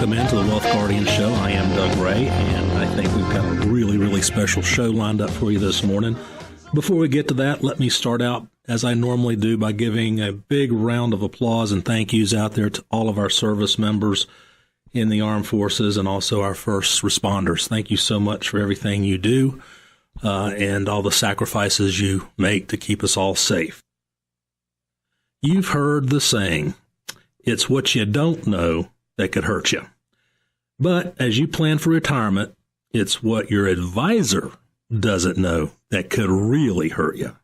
welcome into the Wealth Guardian Show. I am Doug Ray, and I think we've got a really special show lined up for you this morning. Before we get to that, let me start out, as I normally do, by giving a big round of applause and thank yous out there to all of our service members in the armed forces and also our first responders. Thank you so much for everything you do and all the sacrifices you make to keep us all safe. You've heard the saying, it's what you don't know that could hurt you. But as you plan for retirement, it's what your advisor doesn't know that could really hurt you.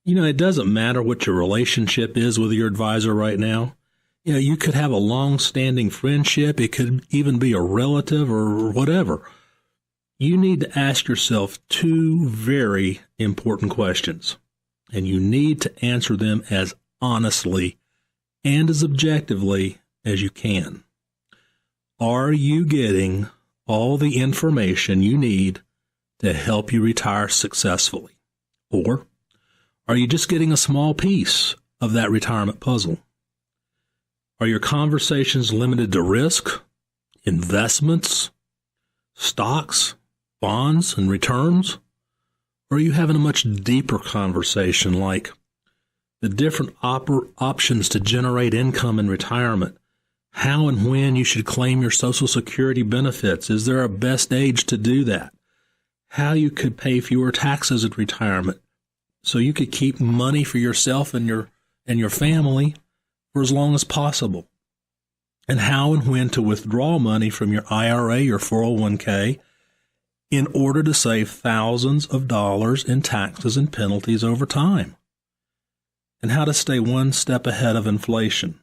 You know, it doesn't matter what your relationship is with your advisor right now. You know, you could have a long-standing friendship. It could even be a relative or whatever. You need to ask yourself two very important questions, and you need to answer them as honestly and as objectively as you can. Are you getting all the information you need to help you retire successfully? Or are you just getting a small piece of that retirement puzzle? Are your conversations limited to risk, investments, stocks, bonds, and returns? Or are you having a much deeper conversation like the different options to generate income in retirement? How and when you should claim your Social Security benefits? Is there a best age to do that? How you could pay fewer taxes at retirement so you could keep money for yourself and your family for as long as possible. And how and when to withdraw money from your IRA or 401k in order to save thousands of dollars in taxes and penalties over time. And how to stay one step ahead of inflation.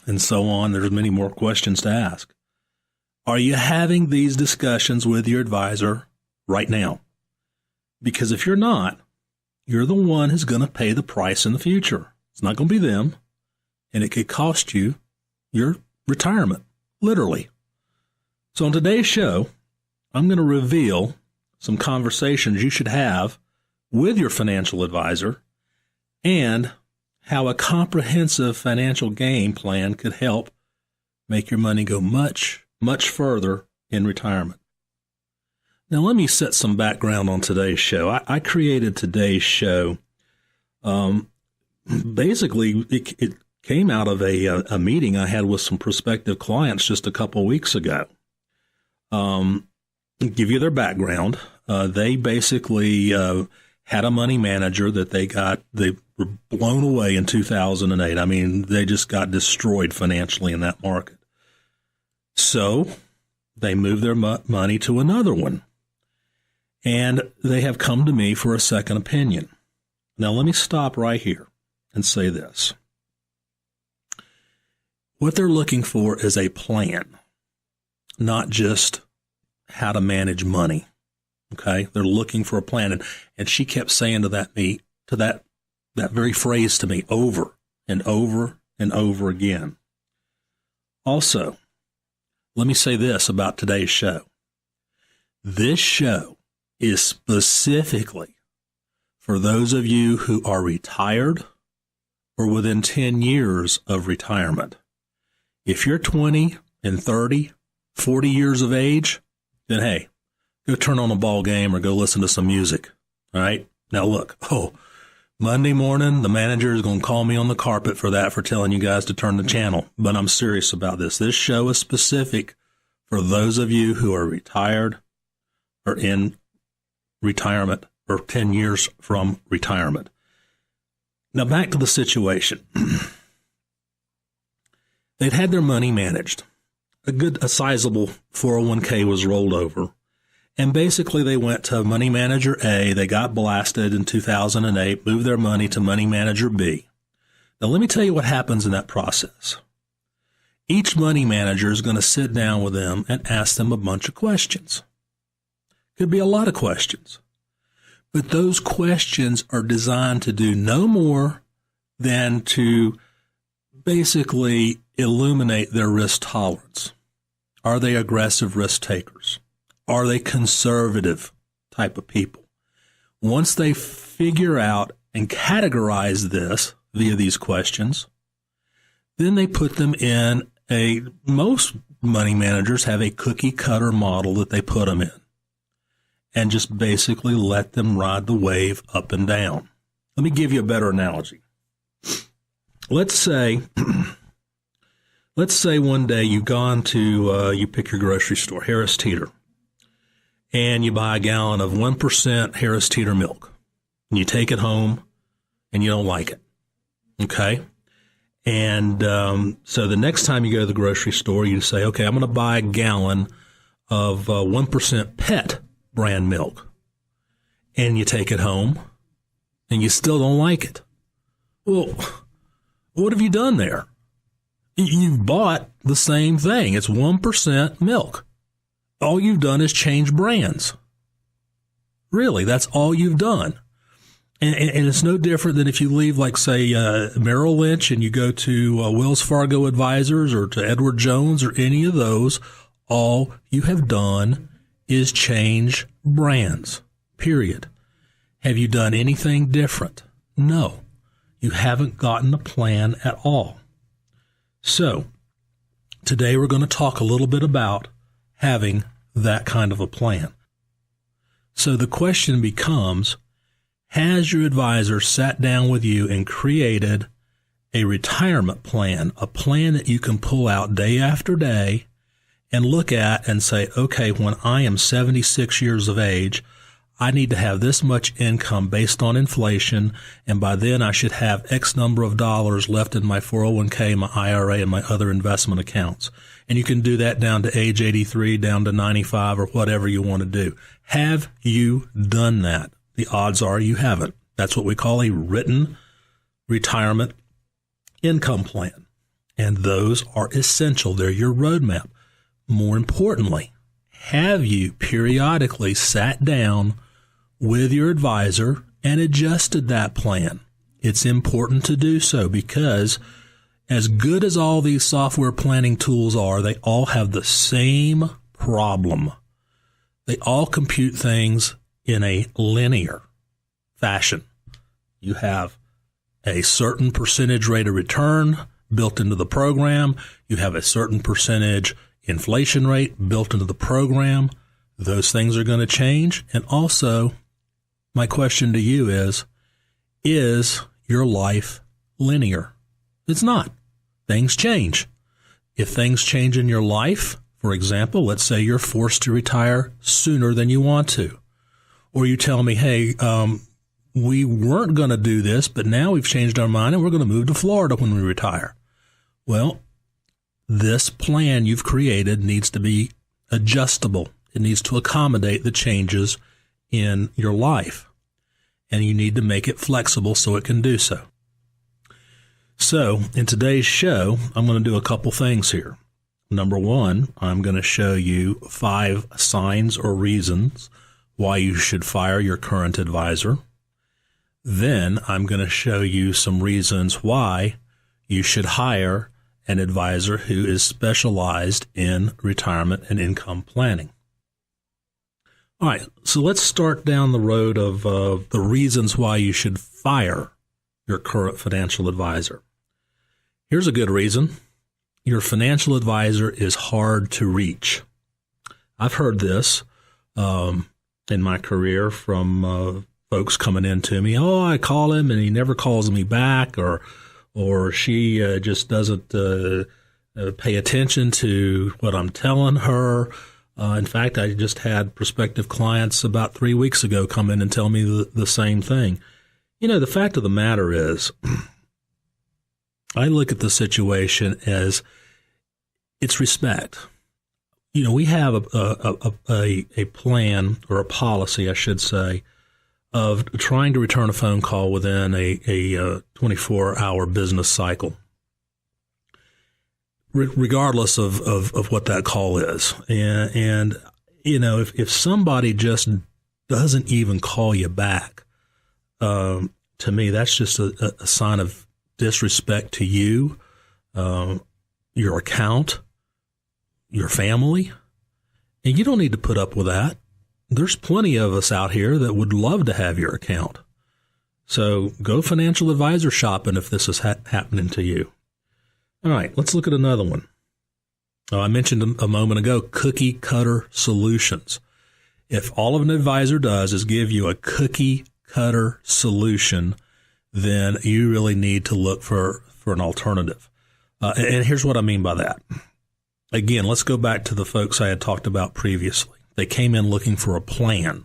And so on. There's many more questions to ask. Are you having these discussions with your advisor right now? Because if you're not, you're the one who's going to pay the price in the future. It's not going to be them, and it could cost you your retirement, literally. So on today's show, I'm going to reveal some conversations you should have with your financial advisor and how a comprehensive financial game plan could help make your money go much further in retirement. Now, let me set some background on today's show. I created today's show. Basically, it came out of a meeting I had with some prospective clients just a couple of weeks ago. Give you their background. They basically had a money manager that they were blown away in 2008. I mean, they just got destroyed financially in that market. So they moved their money to another one. And they have come to me for a second opinion. Now, let me stop right here and say this. What they're looking for is a plan, not just how to manage money. Okay? They're looking for a plan. And she kept saying to that very phrase to me over and over and over again. Also, let me say this about today's show. This show is specifically for those of you who are retired or within 10 years of retirement. If you're 20 and 30, 40 years of age, then hey, go turn on a ball game or go listen to some music. All right? Now look, Monday morning, the manager is going to call me on the carpet for telling you guys to turn the channel. But I'm serious about this. This show is specific for those of you who are retired or in retirement or 10 years from retirement. Now back to the situation. They'd had their money managed. A sizable 401k was rolled over. And basically they went to Money Manager A. They got blasted in 2008, moved their money to Money Manager B. Now let me tell you what happens in that process. Each money manager is going to sit down with them and ask them a bunch of questions. Could be a lot of questions. But those questions are designed to do no more than to basically illuminate their risk tolerance. Are they aggressive risk takers? Are they conservative type of people? Once they figure out and categorize this via these questions, then they put them in most money managers have a cookie cutter model that they put them in and just basically let them ride the wave up and down. Let me give you a better analogy. Let's say one day you've gone to, you pick your grocery store, Harris Teeter, and you buy a gallon of 1% Harris Teeter milk. And you take it home and you don't like it. Okay? And so the next time you go to the grocery store, you say, okay, I'm going to buy a gallon of 1% pet brand milk. And you take it home and you still don't like it. Well, what have you done there? You've bought the same thing. It's 1% milk. All you've done is change brands. Really, that's all you've done. And it's no different than if you leave, like, say, Merrill Lynch and you go to Wells Fargo Advisors or to Edward Jones or any of those. All you have done is change brands, period. Have you done anything different? No. You haven't gotten a plan at all. So today we're going to talk a little bit about having that kind of a plan. So the question becomes, has your advisor sat down with you and created a retirement plan, a plan that you can pull out day after day and look at and say, okay, when I am 76 years of age, I need to have this much income based on inflation, and by then I should have X number of dollars left in my 401k, my IRA, and my other investment accounts. And you can do that down to age 83, down to 95, or whatever you want to do. Have you done that? The odds are you haven't. That's what we call a written retirement income plan. And those are essential. They're your roadmap. More importantly, have you periodically sat down with your advisor and adjusted that plan? It's important to do so because as good as all these software planning tools are, they all have the same problem. They all compute things in a linear fashion. You have a certain percentage rate of return built into the program. You have a certain percentage inflation rate built into the program. Those things are going to change. And also, my question to you is your life linear? It's not. Things change. If things change in your life, for example, let's say you're forced to retire sooner than you want to, or you tell me, hey, we weren't going to do this, but now we've changed our mind and we're going to move to Florida when we retire. Well, this plan you've created needs to be adjustable. It needs to accommodate the changes in your life, and you need to make it flexible so it can do so. So in today's show, I'm going to do a couple things here. Number one, I'm going to show you 5 signs or reasons why you should fire your current advisor. Then I'm going to show you some reasons why you should hire an advisor who is specialized in retirement and income planning. All right, so let's start down the road of the reasons why you should fire your current financial advisor. Here's a good reason. Your financial advisor is hard to reach. I've heard this in my career from folks coming in to me. Oh, I call him and he never calls me back, or she just doesn't pay attention to what I'm telling her. In fact, I just had prospective clients about 3 weeks ago come in and tell me the same thing. You know, the fact of the matter is, I look at the situation as it's respect. You know, we have a plan, or a policy, I should say, of trying to return a phone call within a 24-hour business cycle, regardless of what that call is. And you know, if somebody just doesn't even call you back, to me, that's just a sign of disrespect to you, your account, your family, and you don't need to put up with that. There's plenty of us out here that would love to have your account. So go financial advisor shopping if this is happening to you. All right, let's look at another one. I mentioned a moment ago, cookie cutter solutions. If all of an advisor does is give you a cookie cutter solution, then you really need to look for an alternative. And here's what I mean by that. Again, let's go back to the folks I had talked about previously. They came in looking for a plan.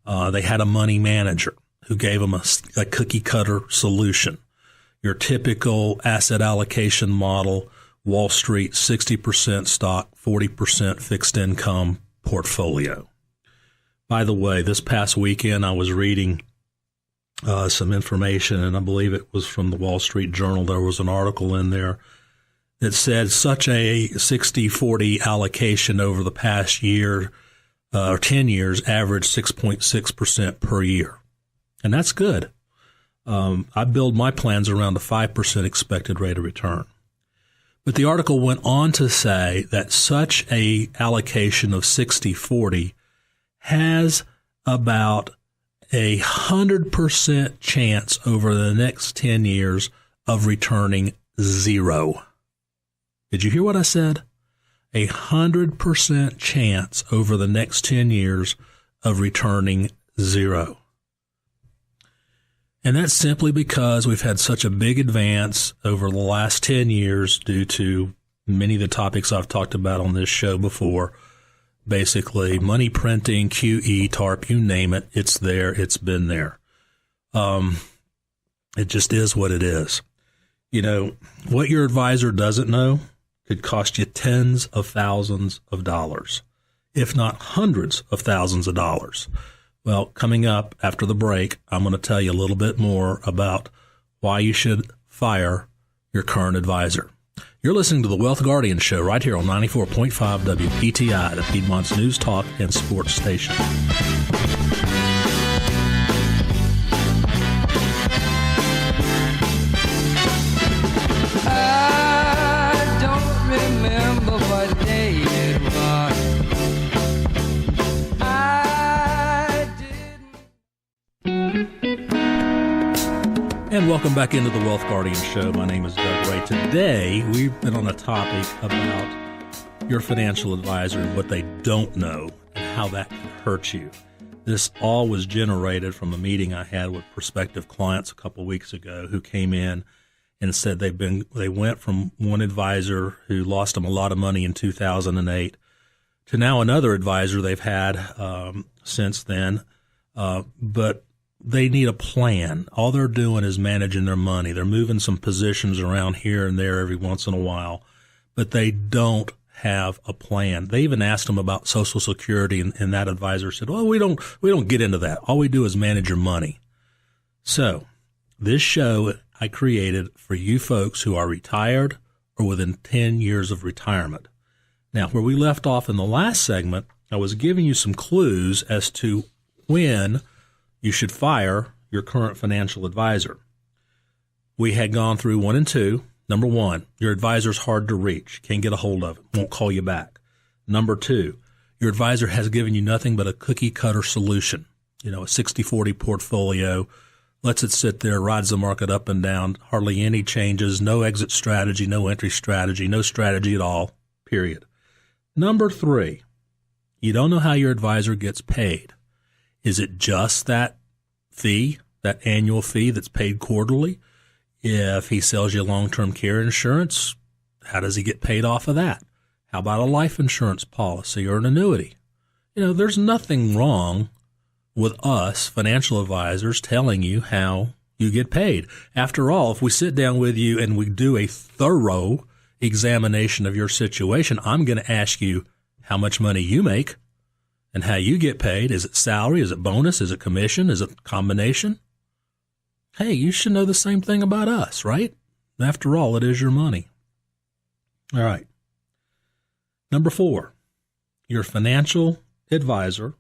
They had a money manager who gave them a cookie cutter solution. Your typical asset allocation model, Wall Street, 60% stock, 40% fixed income portfolio. By the way, this past weekend I was reading some information, and I believe it was from the Wall Street Journal. There was an article in there that said such a 60-40 allocation over the past year or 10 years averaged 6.6% per year. And that's good. I build my plans around a 5% expected rate of return. But the article went on to say that such a allocation of 60-40 has about 100% chance over the next 10 years of returning zero. Did you hear what I said? 100% chance over the next 10 years of returning zero. And that's simply because we've had such a big advance over the last 10 years due to many of the topics I've talked about on this show before. Basically, money printing, QE, TARP, you name it, it's there, it's been there. It just is what it is. You know, what your advisor doesn't know could cost you tens of thousands of dollars, if not hundreds of thousands of dollars. Well, coming up after the break, I'm going to tell you a little bit more about why you should fire your current advisor. You're listening to the Wealth Guardian Show right here on 94.5 WPTI, the Piedmont's news, talk, and sports station. I don't remember what day it was. And welcome back into the Wealth Guardian Show. My name is Doug Ray. Today, we've been on a topic about your financial advisor and what they don't know and how that can hurt you. This all was generated from a meeting I had with prospective clients a couple weeks ago who came in and said they went from one advisor who lost them a lot of money in 2008 to now another advisor they've had since then, but they need a plan. All they're doing is managing their money. They're moving some positions around here and there every once in a while, but they don't have a plan. They even asked them about Social Security, and that advisor said, well, we don't get into that. All we do is manage your money. So this show I created for you folks who are retired or within 10 years of retirement. Now, where we left off in the last segment, I was giving you some clues as to when you should fire your current financial advisor. We had gone through 1 and 2. Number 1, your advisor's hard to reach. Can't get a hold of him. Won't call you back. Number 2, your advisor has given you nothing but a cookie cutter solution. You know, a 60-40 portfolio. Lets it sit there, rides the market up and down, hardly any changes, no exit strategy, no entry strategy, no strategy at all, period. Number 3, you don't know how your advisor gets paid. Is it just that fee, that annual fee that's paid quarterly? If he sells you long-term care insurance, how does he get paid off of that? How about a life insurance policy or an annuity? You know, there's nothing wrong with us financial advisors telling you how you get paid. After all, if we sit down with you and we do a thorough examination of your situation, I'm going to ask you how much money you make and how you get paid. Is it salary? Is it bonus? Is it commission? Is it combination? Hey, you should know the same thing about us, right? After all, it is your money. All right. Number 4, your financial advisor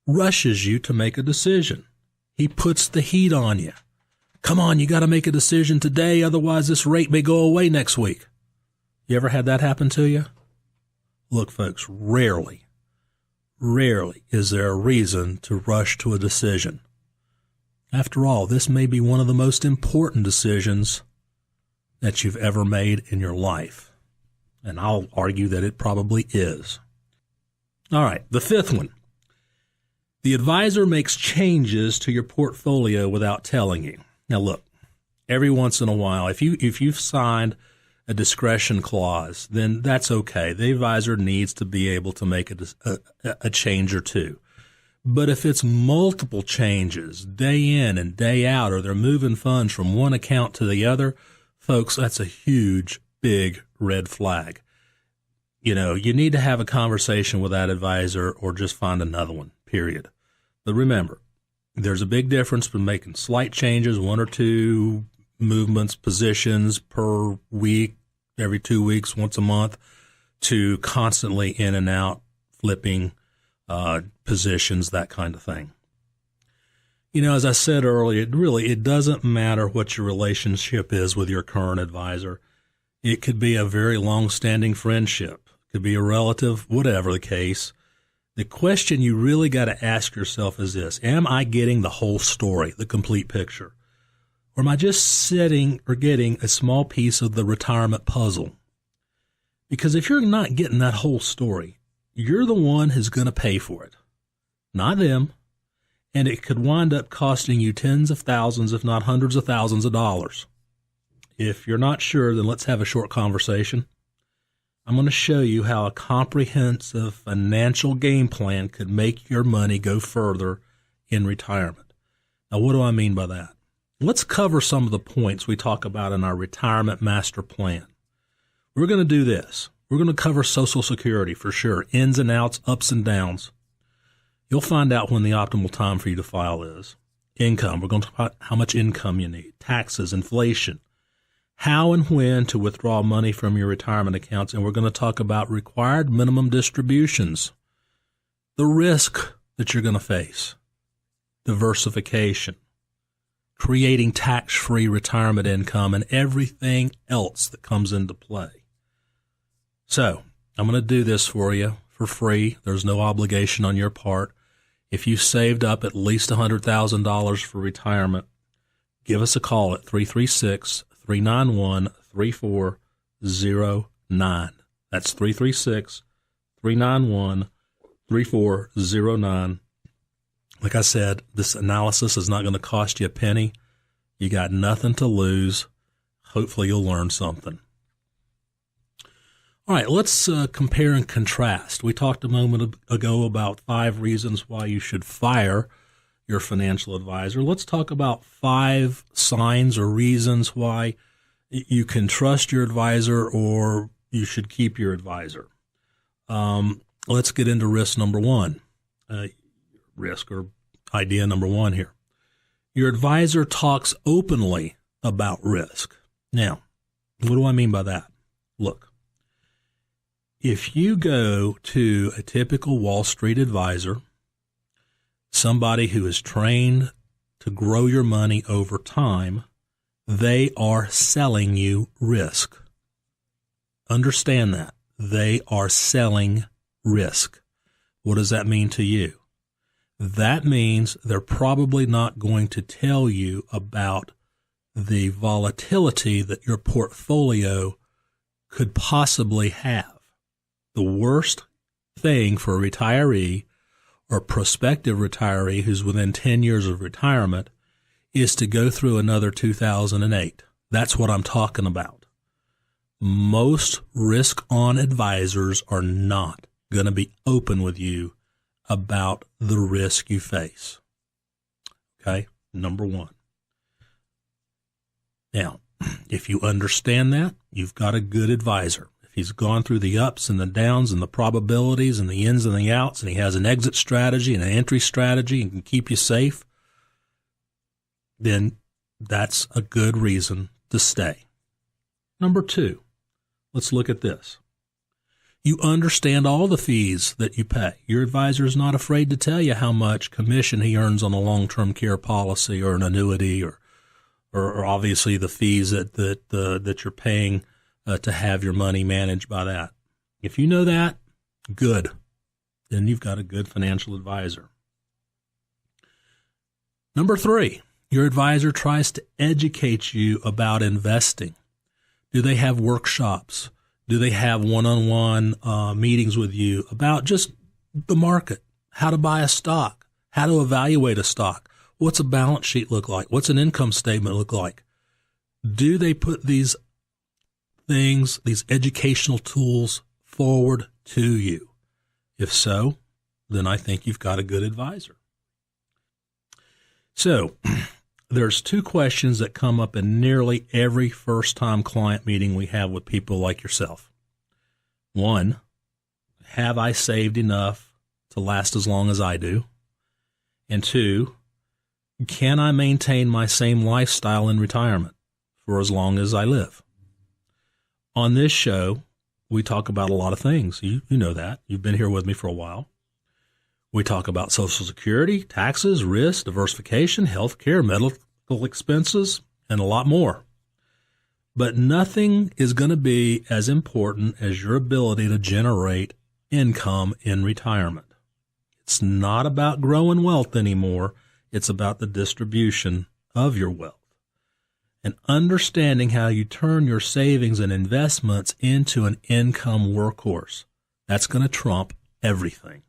rushes you to make a decision. He puts the heat on you. Come on, you got to make a decision today, otherwise this rate may go away next week. You ever had that happen to you? Look, folks, rarely is there a reason to rush to a decision. After all, this may be one of the most important decisions that you've ever made in your life. And I'll argue that it probably is. All right, the fifth one. The advisor makes changes to your portfolio without telling you. Now look, every once in a while, if you've signed a discretion clause, then that's okay. The advisor needs to be able to make a change or two. But if it's multiple changes, day in and day out, or they're moving funds from one account to the other, folks, that's a huge, big red flag. You know, you need to have a conversation with that advisor or just find another one, period. But remember, there's a big difference between making slight changes, 1 or 2 movements, positions per week, every 2 weeks, once a month, to constantly in and out, flipping positions, that kind of thing. You know, as I said earlier, it doesn't matter what your relationship is with your current advisor. It could be a very long-standing friendship, it could be a relative, whatever the case. The question you really got to ask yourself is this: am I getting the whole story, the complete picture? Or am I just sitting or getting a small piece of the retirement puzzle? Because if you're not getting that whole story, you're the one who's going to pay for it, not them. And it could wind up costing you tens of thousands, if not hundreds of thousands of dollars. If you're not sure, then let's have a short conversation. I'm going to show you how a comprehensive financial game plan could make your money go further in retirement. Now, what do I mean by that? Let's cover some of the points we talk about in our retirement master plan. We're going to do this. We're going to cover Social Security for sure, ins and outs, ups and downs. You'll find out when the optimal time for you to file is. Income, we're going to talk about how much income you need, taxes, inflation, how and when to withdraw money from your retirement accounts, and we're going to talk about required minimum distributions, the risk that you're going to face, diversification, creating tax-free retirement income, and everything else that comes into play. So I'm going to do this for you for free. There's no obligation on your part. If you saved up at least $100,000 for retirement, give us a call at 336-391-3409. That's 336-391-3409. Like I said, this analysis is not going to cost you a penny. You got nothing to lose. Hopefully you'll learn something. All right, let's compare and contrast. We talked a moment ago about 5 reasons why you should fire your financial advisor. Let's talk about 5 signs or reasons why you can trust your advisor or you should keep your advisor. Let's get into risk number 1. Risk or idea number 1 here. Your advisor talks openly about risk. Now, what do I mean by that? Look. If you go to a typical Wall Street advisor, somebody who is trained to grow your money over time, they are selling you risk. Understand that. They are selling risk. What does that mean to you? That means they're probably not going to tell you about the volatility that your portfolio could possibly have. The worst thing for a retiree or prospective retiree who's within 10 years of retirement is to go through another 2008. That's what I'm talking about. Most risk-on advisors are not going to be open with you about the risk you face. Okay, number 1. Now, if you understand that, you've got a good advisor. He's gone through the ups and the downs and the probabilities and the ins and the outs, and he has an exit strategy and an entry strategy and can keep you safe, then that's a good reason to stay. Number 2, let's look at this. You understand all the fees that you pay. Your advisor is not afraid to tell you how much commission he earns on a long-term care policy or an annuity or obviously the fees that you're paying to have your money managed by that. If you know that, good. Then you've got a good financial advisor. Number 3, your advisor tries to educate you about investing. Do they have workshops? Do they have one-on-one meetings with you about just the market, how to buy a stock, how to evaluate a stock? What's a balance sheet look like? What's an income statement look like? Do they put these things, these educational tools forward to you? If so, then I think you've got a good advisor. So there's two questions that come up in nearly every first-time client meeting we have with people like yourself. One, have I saved enough to last as long as I do? And two, can I maintain my same lifestyle in retirement for as long as I live? On this show, we talk about a lot of things. You know that. You've been here with me for a while. We talk about Social Security, taxes, risk, diversification, health care, medical expenses, and a lot more. But nothing is going to be as important as your ability to generate income in retirement. It's not about growing wealth anymore. It's about the distribution of your wealth and understanding how you turn your savings and investments into an income workhorse. That's going to trump everything.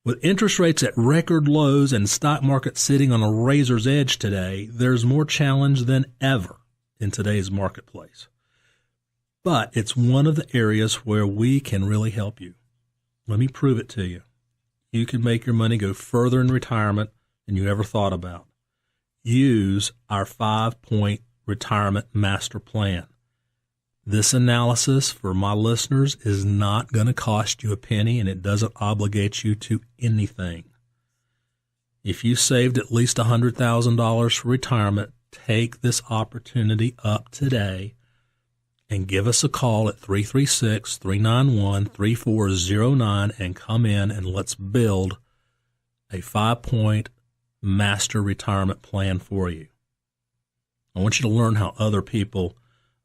With interest rates at record lows and stock market sitting on a razor's edge today, there's more challenge than ever in today's marketplace. But it's one of the areas where we can really help you. Let me prove it to you. You can make your money go further in retirement than you ever thought about. Use our 5-point retirement master plan. This analysis for my listeners is not going to cost you a penny, and it doesn't obligate you to anything. If you saved at least $100,000 for retirement, take this opportunity up today and give us a call at 336-391-3409 and come in and let's build a 5-point master retirement plan for you. I want you to learn how other people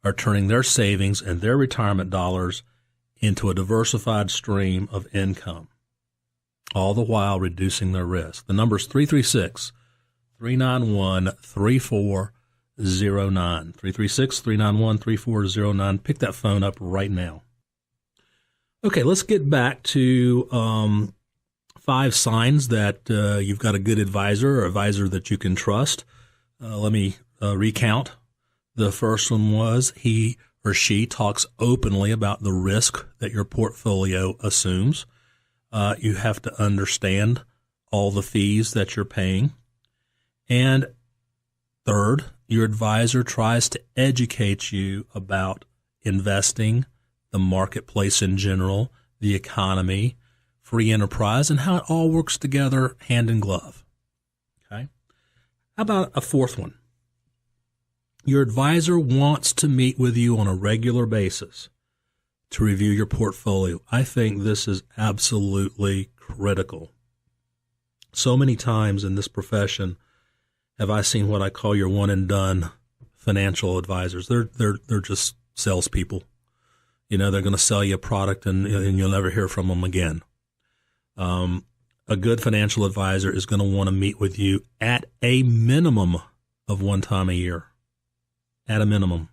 are turning their savings and their retirement dollars into a diversified stream of income, all the while reducing their risk. The number is 336-391-3409. 336-391-3409. Pick that phone up right now. Okay, let's get back to 5 signs that you've got a good advisor or advisor that you can trust. Let me recount. The first one was he or she talks openly about the risk that your portfolio assumes. You have to understand all the fees that you're paying. And third, your advisor tries to educate you about investing, the marketplace in general, the economy, free enterprise, and how it all works together hand in glove. Okay? How about a fourth one? Your advisor wants to meet with you on a regular basis to review your portfolio. I think this is absolutely critical. So many times in this profession have I seen what I call your one and done financial advisors. They're just salespeople. You know, they're going to sell you a product and you'll never hear from them again. A good financial advisor is going to want to meet with you at a minimum of one time a year. At a minimum.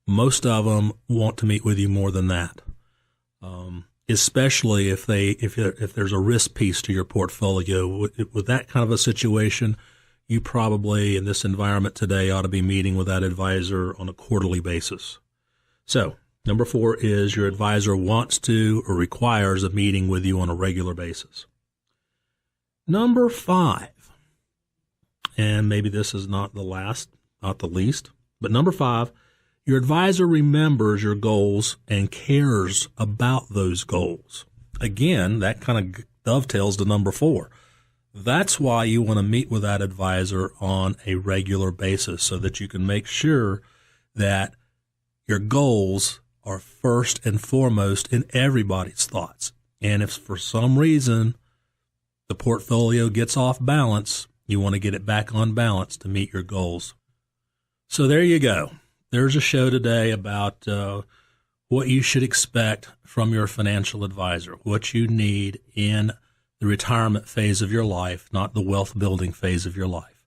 Most of them want to meet with you more than that. Especially if there's a risk piece to your portfolio. With that kind of a situation, you probably, in this environment today, ought to be meeting with that advisor on a quarterly basis. So, number 4 is your advisor wants to or requires a meeting with you on a regular basis. Number 5, and maybe this is not the last, not the least, but number 5, your advisor remembers your goals and cares about those goals. Again, that kind of dovetails to number 4. That's why you want to meet with that advisor on a regular basis so that you can make sure that your goals are first and foremost in everybody's thoughts. And if for some reason the portfolio gets off balance, you want to get it back on balance to meet your goals. So there you go. There's a show today about what you should expect from your financial advisor, what you need in the retirement phase of your life, not the wealth building phase of your life.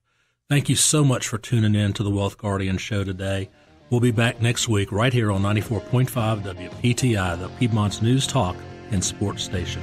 Thank you so much for tuning in to the Wealth Guardian show today. We'll be back next week right here on 94.5 WPTI, the Piedmont's News Talk and Sports Station.